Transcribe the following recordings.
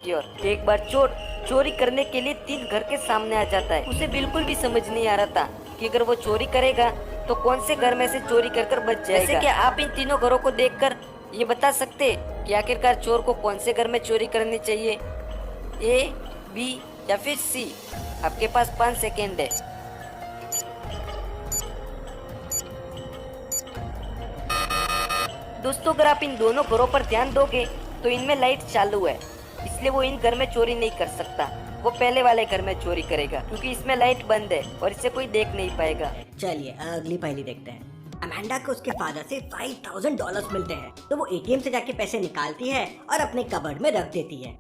की ओर। एक बार चोर चोरी करने के लिए 3 घर के सामने आ जाता है। उसे बिल्कुल भी समझ नहीं आ रहा था कि अगर वो चोरी करेगा तो कौन से घर में से चोरी कर बच जाएगा। वैसे क्या आप इन तीनों घरों को देखकर ये बता सकते कि आखिरकार चोर को कौन से घर में चोरी करनी चाहिए, ए, बी या फिर सी? आपके पास 5 सेकेंड है। दोस्तों अगर आप इन दोनों घरों पर ध्यान दोगे तो इनमें लाइट चालू है, इसलिए वो इन घर में चोरी नहीं कर सकता। वो पहले वाले घर में चोरी करेगा क्योंकि इसमें लाइट बंद है और इसे कोई देख नहीं पाएगा। चलिए अगली पहेली देखते हैं। अमांडा को उसके फादर से $5000 मिलते हैं, तो वो एटीएम से जाके पैसे निकालती है और अपने कबर्ड में रख देती है।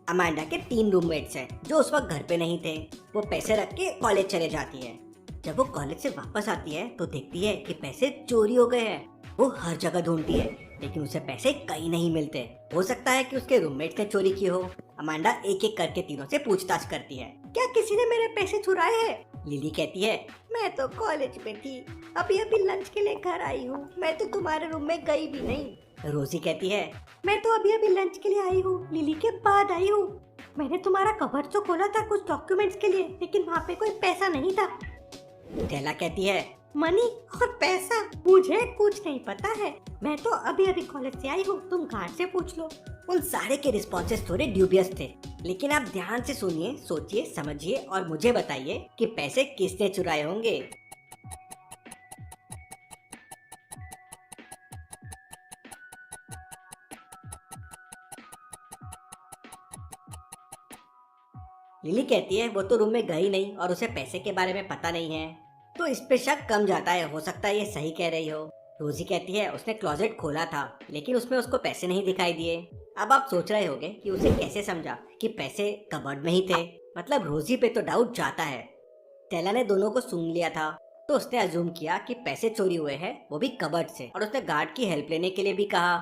अमांडा के 3 रूममेट्स हैं जो उस वक्त घर पे नहीं थे। वो पैसे रख के कॉलेज चले जाती है। जब वो कॉलेज से वापस आती है तो देखती है कि पैसे चोरी हो गए हैं। वो हर जगह ढूंढती है लेकिन उसे पैसे कहीं नहीं मिलते। हो सकता है कि उसके रूममेट ने चोरी की हो। अमांडा एक एक करके तीनों से पूछताछ करती है, क्या किसी ने मेरे पैसे चुराए हैं? लिली कहती है, मैं तो कॉलेज में थी, अभी अभी लंच के लिए घर आई हूँ, मैं तो तुम्हारे रूम में गई भी नहीं। रोजी कहती है, मैं तो अभी अभी लंच के लिए आई हूँ, लिली के बाद आई हूँ। मैंने तुम्हारा कबर्ड तो खोला था कुछ डॉक्यूमेंट्स के लिए, लेकिन वहाँ पे कोई पैसा नहीं था। टेला कहती है, मनी और पैसा मुझे कुछ नहीं पता है, मैं तो अभी अभी कॉलेज से आई हूँ, तुम गार्ड से पूछ लो। उन सारे के रिस्पॉन्सेस थोड़े ड्यूबियस थे, लेकिन आप ध्यान से सुनिए, सोचिए, समझिए और मुझे बताइए कि पैसे किसने चुराए होंगे। लिली कहती है, वो तो रूम में गई नहीं और उसे पैसे के बारे में पता नहीं है, तो इस पे शक कम जाता है, हो सकता है ये सही कह रही हो। रोजी कहती है, उसने क्लोजेट खोला था लेकिन उसमें उसको पैसे नहीं दिखाई दिए। अब आप सोच रहे होंगे कि उसे कैसे समझा कि पैसे कबर्ड में ही थे, मतलब रोजी पे तो डाउट जाता है। टेला ने दोनों को सुन लिया था तो उसने अज्यूम किया कि पैसे चोरी हुए हैं, वो भी कबर्ड से, और उसने गार्ड की हेल्प लेने के लिए भी कहा।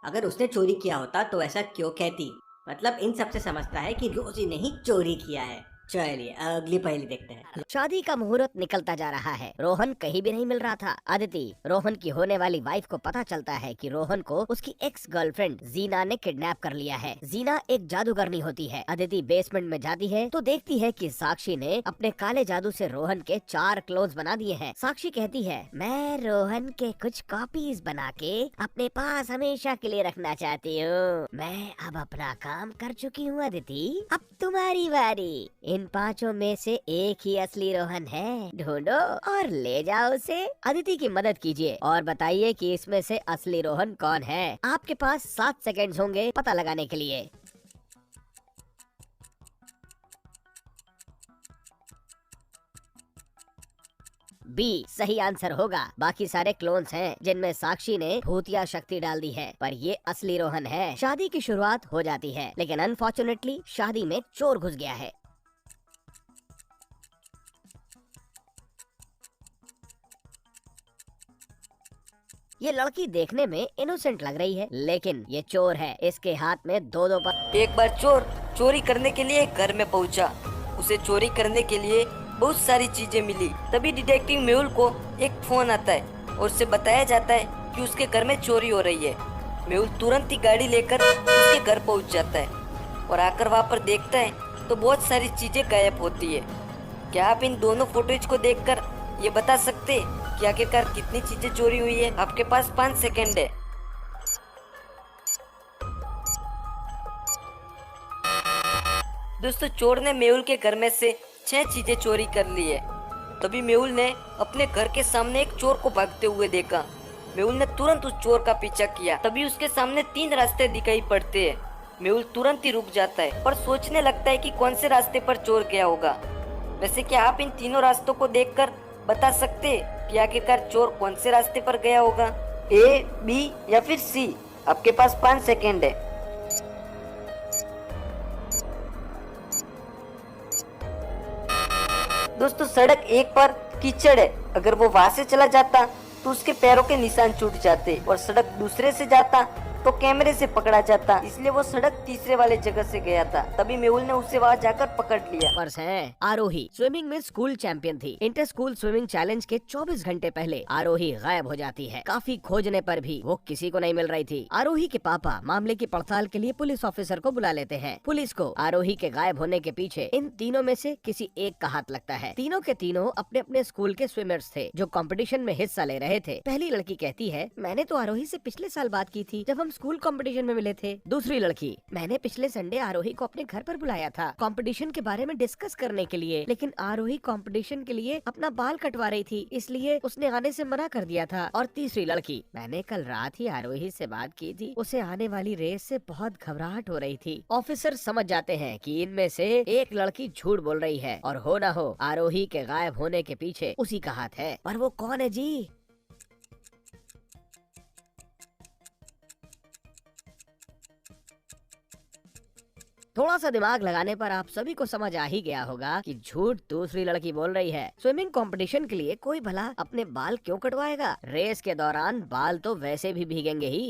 अगर उसने चोरी किया होता तो ऐसा क्यों कहती? मतलब इन सब से समझता है कि रोजी ने ही चोरी किया है। चलिए अगली पहेली देखते हैं। शादी का मुहूर्त निकलता जा रहा है। रोहन कहीं भी नहीं मिल रहा था। अदिति, रोहन की होने वाली वाइफ को पता चलता है कि रोहन को उसकी एक्स गर्लफ्रेंड जीना ने किडनैप कर लिया है। जीना एक जादूगरनी होती है। अदिति बेसमेंट में जाती है तो देखती है कि साक्षी ने अपने काले जादू से रोहन के 4 क्लोन्स बना दिए हैं। साक्षी कहती है, मैं रोहन के कुछ कॉपीज बना के अपने पास हमेशा के लिए रखना चाहती हूँ। मैं अब अपना काम कर चुकी हूँ अदिति, अब तुम्हारी बारी। इन 5 में से एक ही असली रोहन है, ढूंढो और ले जाओ उसे। अदिति की मदद कीजिए और बताइए कि इसमें से असली रोहन कौन है। आपके पास 7 सेकंड्स होंगे पता लगाने के लिए। बी सही आंसर होगा। बाकी सारे क्लोन्स हैं जिनमें साक्षी ने भूतिया शक्ति डाल दी है, पर ये असली रोहन है। शादी की शुरुआत हो जाती है लेकिन अनफॉर्चुनेटली शादी में चोर घुस गया है। ये लड़की देखने में इनोसेंट लग रही है लेकिन ये चोर है। इसके हाथ में 2-2 पर। एक बार चोर चोरी करने के लिए एक घर में पहुंचा। उसे चोरी करने के लिए बहुत सारी चीजें मिली। तभी डिटेक्टिव मेहुल को एक फोन आता है और उसे बताया जाता है कि उसके घर में चोरी हो रही है। मेहुल तुरंत ही गाड़ी लेकर उसके घर पहुंच जाता है और आकर वहां पर देखता है तो बहुत सारी चीजें गायब होती है। क्या आप इन दोनों फुटेज को देखकर ये बता सकते कि आखिरकार कितनी चीजें चोरी हुई है? आपके पास 5 सेकंड है। दोस्तों चोर ने मेहुल के घर में से 6 चीजें चोरी कर ली है। तभी मेहुल ने अपने घर के सामने एक चोर को भागते हुए देखा। मेहुल ने तुरंत उस चोर का पीछा किया। तभी उसके सामने 3 रास्ते दिखाई पड़ते हैं। मेहुल तुरंत ही रुक जाता है और सोचने लगता है कि कौन से रास्ते पर चोर गया होगा। वैसे क्या आप इन तीनों रास्तों को देखकर बता सकते कि आखिरकार चोर कौन से रास्ते पर गया होगा, ए, बी या फिर सी? आपके पास 5 सेकेंड है। दोस्तों सड़क 1 पर कीचड़ है, अगर वो वहां से चला जाता तो उसके पैरों के निशान छूट जाते, और सड़क दूसरे से जाता तो कैमरे से पकड़ा जाता, इसलिए वो सड़क तीसरे वाले जगह से गया था। तभी मेहुल ने उसे वहाँ जाकर पकड़ लिया। पर्स है आरोही स्विमिंग में स्कूल चैंपियन थी। इंटर स्कूल स्विमिंग चैलेंज के 24 घंटे पहले आरोही गायब हो जाती है। काफी खोजने पर भी वो किसी को नहीं मिल रही थी। आरोही के पापा मामले की पड़ताल के लिए पुलिस ऑफिसर को बुला लेते हैं। पुलिस को आरोही के गायब होने के पीछे इन तीनों में से किसी एक का हाथ लगता है। तीनों के तीनों अपने अपने स्कूल के स्विमर्स थे जो कंपटीशन में हिस्सा ले रहे थे। पहली लड़की कहती है, मैंने तो आरोही से पिछले साल बात की थी जब हम स्कूल कंपटीशन में मिले थे। दूसरी लड़की, मैंने पिछले संडे आरोही को अपने घर पर बुलाया था कंपटीशन के बारे में डिस्कस करने के लिए, लेकिन आरोही कंपटीशन के लिए अपना बाल कटवा रही थी, इसलिए उसने आने से मना कर दिया था। और तीसरी लड़की, मैंने कल रात ही आरोही से बात की थी, उसे आने वाली रेस से बहुत घबराहट हो रही थी। ऑफिसर समझ जाते हैं कि इनमें से एक लड़की झूठ बोल रही है और हो ना हो आरोही के गायब होने के पीछे उसी का हाथ है। पर वो कौन है जी? थोड़ा सा दिमाग लगाने पर आप सभी को समझ आ ही गया होगा कि झूठ दूसरी लड़की बोल रही है। स्विमिंग कंपटीशन के लिए कोई भला अपने बाल क्यों कटवाएगा? रेस के दौरान बाल तो वैसे भी भीगेंगे ही।